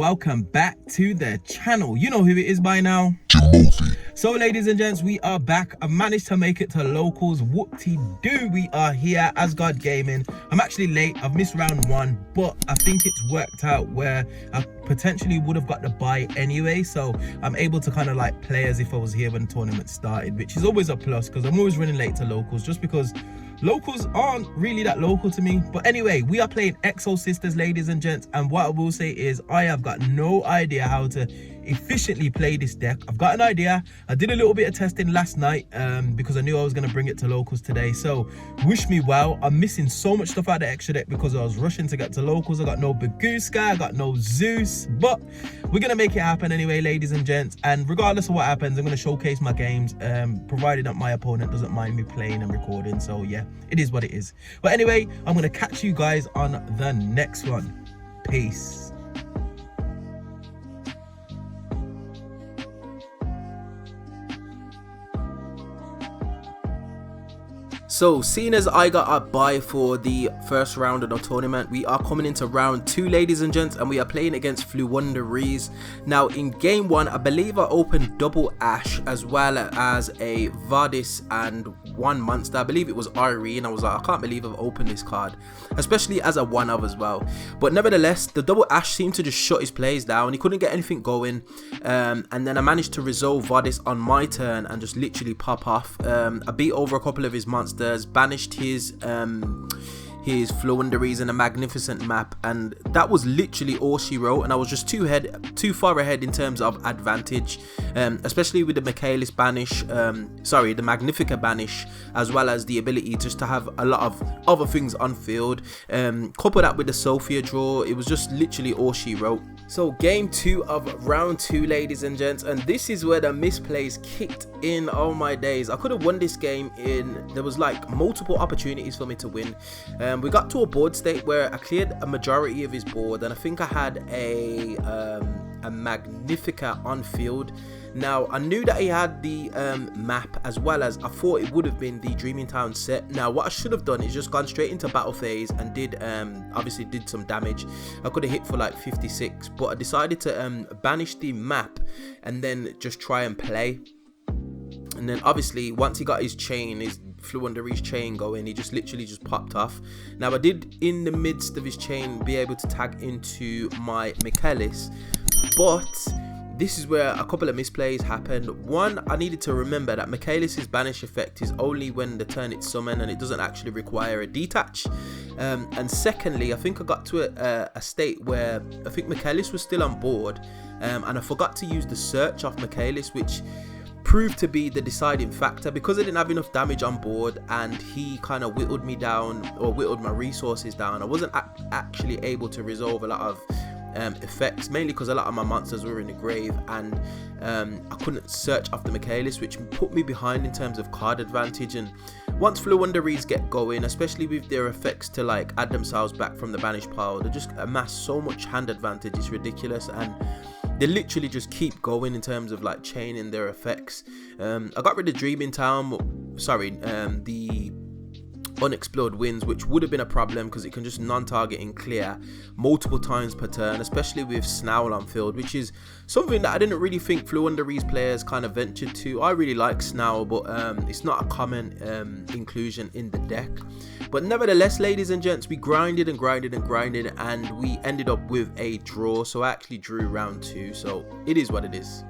welcome back to the channel. You know who it is by now, Jimothy. So ladies and gents, we are back. I've managed to make it to locals. Whoop-de-doo, we are here, Asgard Gaming. I'm actually late, I've missed round one, but I think it's worked out where I potentially would have got the buy anyway, so I'm able to kind of like play as if I was here when the tournament started, which is always a plus because I'm always running late to locals just because locals aren't really that local to me. But anyway, we are playing Exosisters, ladies and gents, and what I will say is I have got no idea how to efficiently play this deck. I've got an idea. I did a little bit of testing last night because I knew I was going to bring it to locals today, so wish me well. I'm missing so much stuff out of the extra deck because I was rushing to get to locals. I got no Baguska, I got no Zeus, but we're going to make it happen anyway, ladies and gents. And regardless of what happens, I'm going to showcase my games, provided that my opponent doesn't mind me playing and recording. So yeah, it is what it is. But anyway, I'm going to catch you guys on the next one. Peace. So, seeing as I got a buy for the first round of the tournament, we are coming into round 2, ladies and gents, and we are playing against Floowandereeze. Now, in game 1, I believe I opened double Ash as well as a Vardis and one monster. I believe it was Irene, and I was like, I can't believe I've opened this card, especially as a one of as well. But nevertheless, the double Ash seemed to just shut his plays down. He couldn't get anything going, and then I managed to resolve Vardis on my turn and just literally pop off. I beat over a couple of his monsters, banished his Floowandereeze in a magnificent map, and that was literally all she wrote. And I was just too far ahead in terms of advantage, especially with the Michaelis banish, the Magnifica banish, as well as the ability just to have a lot of other things on field. Couple that with the Sophia draw, it was just literally all she wrote. So game 2 of round 2, ladies and gents, and this is where the misplays kicked in. Oh my days, I could have won this game there was like multiple opportunities for me to win. We got to a board state where I cleared a majority of his board, and I think I had a Magnifica on field. Now, I knew that he had the map, as well as I thought it would have been the Dreaming Town set. Now, what I should have done is just gone straight into battle phase and obviously did some damage. I could have hit for like 56, but I decided to banish the map and then just try and play. And then obviously once he got his Floowandereeze chain going, he just literally just popped off. Now, I did in the midst of his chain be able to tag into my Michaelis, but this is where a couple of misplays happened. One, I needed to remember that Michaelis' banish effect is only when the turn it's summoned, and it doesn't actually require a detach. And secondly, I think I got to a state where I think Michaelis was still on board, and I forgot to use the search off Michaelis, which proved to be the deciding factor because I didn't have enough damage on board, and he kind of whittled me down, or whittled my resources down. I wasn't actually able to resolve a lot of effects, mainly because a lot of my monsters were in the grave, and I couldn't search after Michaelis, which put me behind in terms of card advantage. And once Floowandereeze get going, especially with their effects to like add themselves back from the banish pile, they just amass so much hand advantage, it's ridiculous, and they literally just keep going in terms of like chaining their effects. I got rid of Dreaming Town, the Unexplored Winds, which would have been a problem because it can just non-target and clear multiple times per turn, especially with Snowl on field, which is something that I didn't really think Floowandereeze players kind of ventured to. I really like Snowl, but it's not a common inclusion in the deck. But nevertheless, ladies and gents, we grinded and grinded and grinded, and we ended up with a draw. So I actually drew round 2, so it is what it is.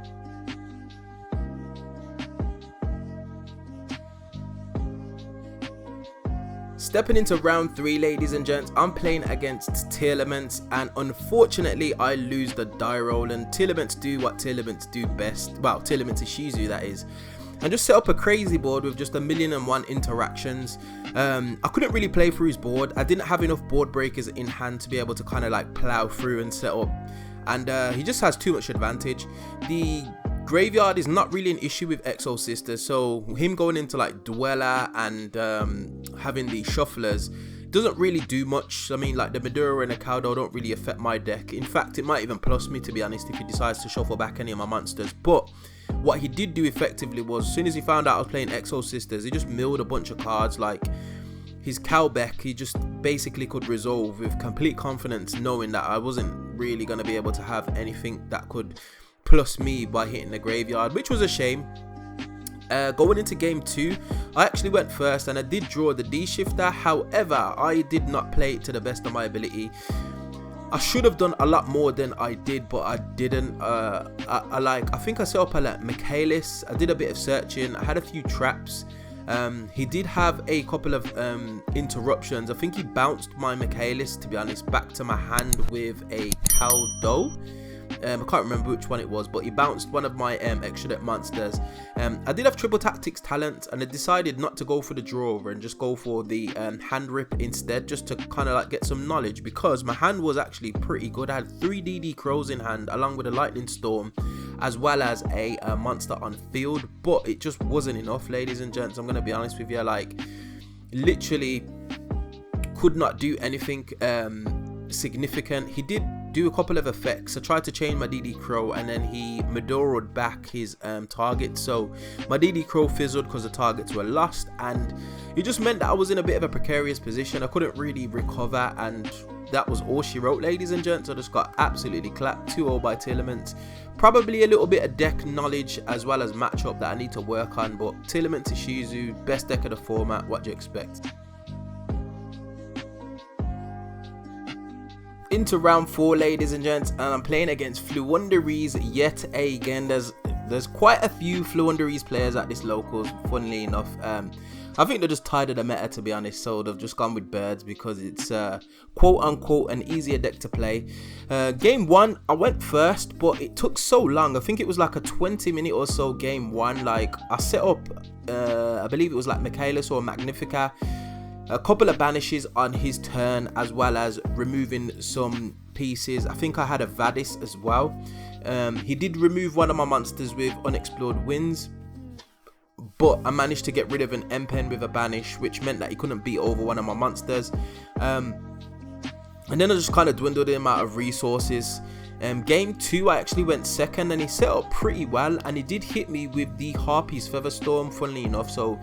Stepping into round 3, ladies and gents, I'm playing against Tearlament, and unfortunately I lose the die roll, and Tearlaments do what Tearlaments do best. Well, Tearlaments Ishizu, that is. And just set up a crazy board with just 1,000,001 interactions. I couldn't really play through his board. I didn't have enough board breakers in hand to be able to kind of like plow through and set up, and he just has too much advantage. The graveyard is not really an issue with Exosisters, so him going into like Dweller and having the shufflers doesn't really do much. I mean, like the Medura and the Caldo don't really affect my deck. In fact, it might even plus me, to be honest, if he decides to shuffle back any of my monsters. But what he did do effectively was, as soon as he found out I was playing Exosisters, he just milled a bunch of cards. Like his Cowbeck, he just basically could resolve with complete confidence, knowing that I wasn't really going to be able to have anything that could plus me by hitting the graveyard, which was a shame. Going into game 2, I actually went first and I did draw the D shifter. However, I did not play it to the best of my ability. I should have done a lot more than I did, but I didn't. I think I set up a Michaelis. I did a bit of searching. I had a few traps. He did have a couple of interruptions. I think he bounced my Michaelis, to be honest, back to my hand with a Caldo. I can't remember which one it was, but he bounced one of my extra deck monsters. I did have triple tactics talent, and I decided not to go for the draw and just go for the hand rip instead, just to kind of like get some knowledge, because my hand was actually pretty good. I had 3 DD crows in hand along with a lightning storm as well as a monster on field, but it just wasn't enough, ladies and gents. I'm gonna be honest with you, like literally could not do anything significant. He did do a couple of effects. I tried to change my DD Crow and then he Medoro'd back his target, so my DD Crow fizzled because the targets were lost, and it just meant that I was in a bit of a precarious position. I couldn't really recover, and that was all she wrote, ladies and gents. I just got absolutely clapped 2-0 by Tearlament. Probably a little bit of deck knowledge as well as matchup that I need to work on, but Tearlament Ishizu, best deck of the format. What do you expect? Into round 4, ladies and gents, and I'm playing against Floowandereeze yet again. There's quite a few Floowandereeze players at this locals, funnily enough. I think they're just tired of the meta, to be honest, so they've just gone with birds because it's quote unquote an easier deck to play. Game 1, I went first, but it took so long. I think it was like a 20-minute or so game 1. Like I set up I believe it was like Michaelis or Magnifica, a couple of banishes on his turn, as well as removing some pieces. I think I had a Vadis as well. He did remove one of my monsters with Unexplored Winds, but I managed to get rid of an M-Pen with a banish, which meant that he couldn't beat over one of my monsters. And then I just kind of dwindled him out of resources. Game 2, I actually went second, and he set up pretty well, and he did hit me with the Harpy's Featherstorm, funnily enough. So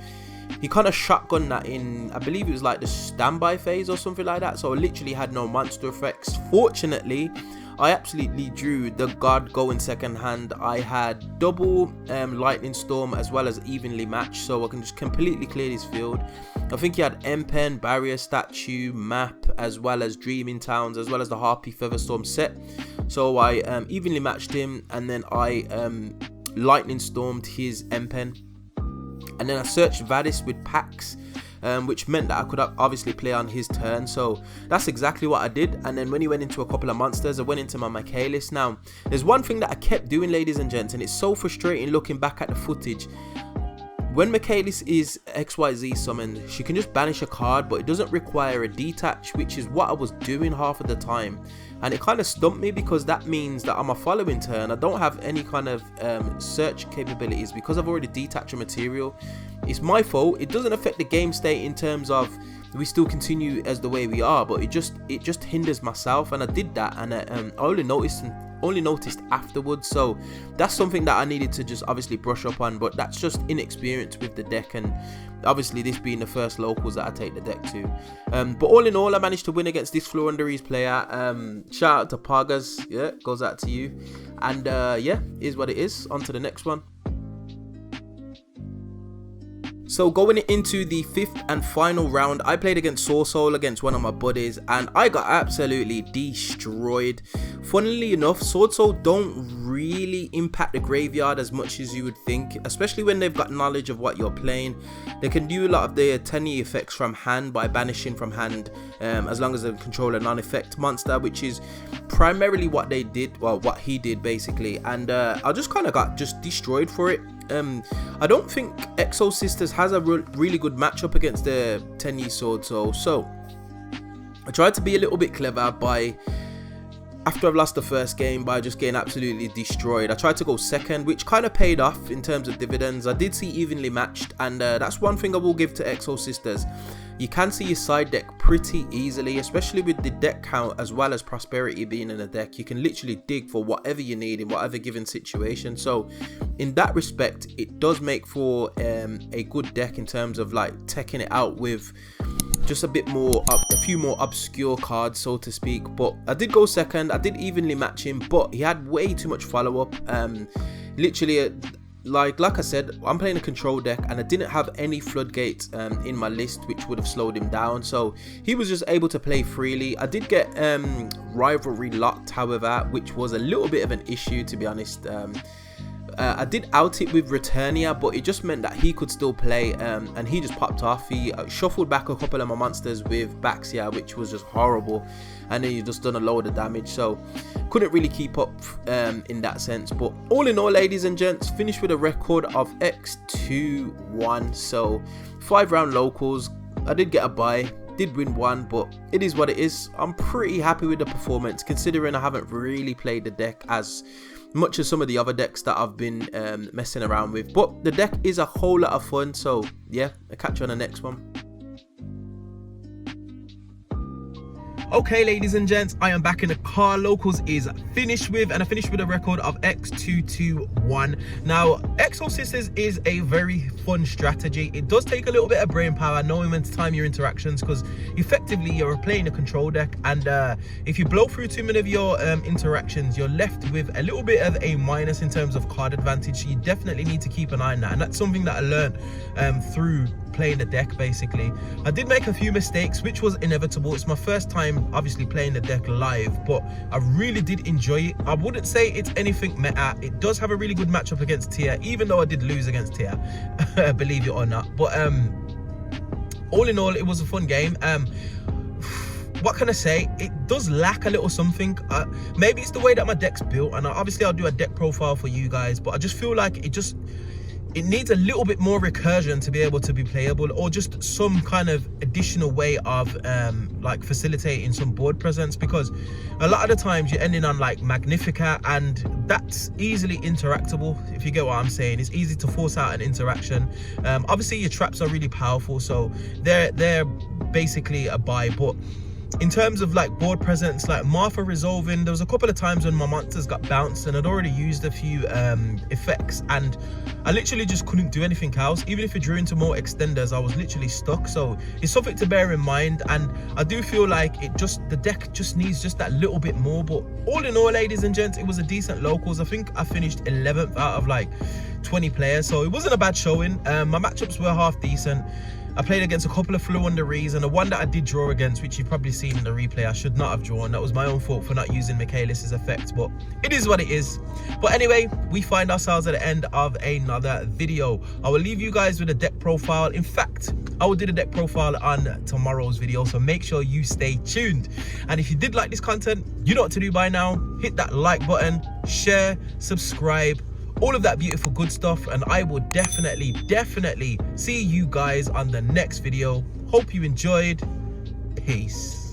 he kind of shotgunned that in, I believe it was like the standby phase or something like that. So I literally had no monster effects. Fortunately, I absolutely drew the God Go in second hand. I had double Lightning Storm as well as evenly matched, so I can just completely clear this field. I think he had M-Pen, Barrier Statue, Map, as well as Dreaming Towns, as well as the Harpy Featherstorm set. So I evenly matched him, and then I Lightning Stormed his M-Pen. And then I searched Vadis with packs, which meant that I could obviously play on his turn. So that's exactly what I did. And then when he went into a couple of monsters, I went into my Michaelis. Now, there's one thing that I kept doing, ladies and gents, and it's so frustrating looking back at the footage. When Michaelis is XYZ summoned, she can just banish a card, but it doesn't require a detach, which is what I was doing half of the time. And it kind of stumped me, because that means that on my following turn, I don't have any kind of search capabilities because I've already detached a material. It's my fault. It doesn't affect the game state in terms of we still continue as the way we are, but it just hinders myself. And I did that, and I only noticed afterwards. So that's something that I needed to just obviously brush up on, but that's just inexperience with the deck, and obviously this being the first locals that I take the deck to. But all in all, I managed to win against this Floowandereeze player. Shout out to Pagas, yeah, goes out to you. And yeah, is what it is. On to the next one. So going into the 5th and final round, I played against Swordsoul, against one of my buddies, and I got absolutely destroyed. Funnily enough, Swordsoul don't really impact the graveyard as much as you would think, especially when they've got knowledge of what you're playing. They can do a lot of their 10E effects from hand by banishing from hand, as long as they control a non-effect monster, which is primarily what they did, well, what he did basically. And I just kind of got just destroyed for it. I don't think Exosisters has a really good matchup against the 10E Swordsoul, so I tried to be a little bit clever by, after I've lost the first game, by just getting absolutely destroyed. I tried to go second, which kind of paid off in terms of dividends. I did see evenly matched, and that's one thing I will give to Exosisters. You can see your side deck pretty easily, especially with the deck count as well as prosperity being in a deck. You can literally dig for whatever you need in whatever given situation. So in that respect, it does make for a good deck in terms of like teching it out with just a bit more, a few more obscure cards, so to speak. But I did go second. I did evenly match him, but he had way too much follow-up. Literally, like I said, I'm playing a control deck and I didn't have any floodgates in my list, which would have slowed him down, so he was just able to play freely. I did get rivalry locked, however, which was a little bit of an issue, to be honest. I did out it with Returnia, but it just meant that he could still play, and he just popped off. He shuffled back a couple of my monsters with Baxia, which was just horrible, and then he just done a load of damage, so couldn't really keep up in that sense. But all in all, ladies and gents, finished with a record of X2-1, so 5-round locals. I did get a bye, did win one, but it is what it is. I'm pretty happy with the performance, considering I haven't really played the deck as much as some of the other decks that I've been messing around with. But the deck is a whole lot of fun, so yeah, I'll catch you on the next one. Okay, ladies and gents, I am back in the car. Locals is finished with, and I finished with a record of X2-1. Now, Exosisters is a very fun strategy. It does take a little bit of brain power, knowing when to time your interactions, because effectively you're playing a control deck, and if you blow through too many of your interactions, you're left with a little bit of a minus in terms of card advantage. So you definitely need to keep an eye on that, and that's something that I learned through playing the deck. Basically, I did make a few mistakes, which was inevitable. It's my first time obviously playing the deck live, but I really did enjoy it. I wouldn't say it's anything meta. It does have a really good matchup against Tear, even though I did lose against Tear, believe it or not. But all in all, it was a fun game. What can I say? It does lack a little something. Maybe it's the way that my deck's built, and obviously I'll do a deck profile for you guys, but I just feel like it needs a little bit more recursion to be able to be playable, or just some kind of additional way of like facilitating some board presence, because a lot of the times you're ending on like Magnifica, and that's easily interactable, if you get what I'm saying. It's easy to force out an interaction. Obviously your traps are really powerful, so they're basically a buy, but in terms of like board presence, like Martha resolving, there was a couple of times when my monsters got bounced and I'd already used a few effects, and I literally just couldn't do anything else. Even if it drew into more extenders, I was literally stuck. So it's something to bear in mind, and I do feel like the deck just needs just that little bit more. But all in all, ladies and gents, it was a decent locals. I think I finished 11th out of like 20 players, so it wasn't a bad showing. My matchups were half decent. I played against a couple of Floowandereeze, and the one that I did draw against, which you've probably seen in the replay, I should not have drawn. That was my own fault for not using Michaelis's effects, but it is what it is. But anyway, we find ourselves at the end of another video. I will leave you guys with a deck profile. In fact, I will do the deck profile on tomorrow's video, so make sure you stay tuned. And if you did like this content, you know what to do by now. Hit that like button, share, subscribe, all of that beautiful good stuff, and I will definitely see you guys on the next video. Hope you enjoyed. Peace.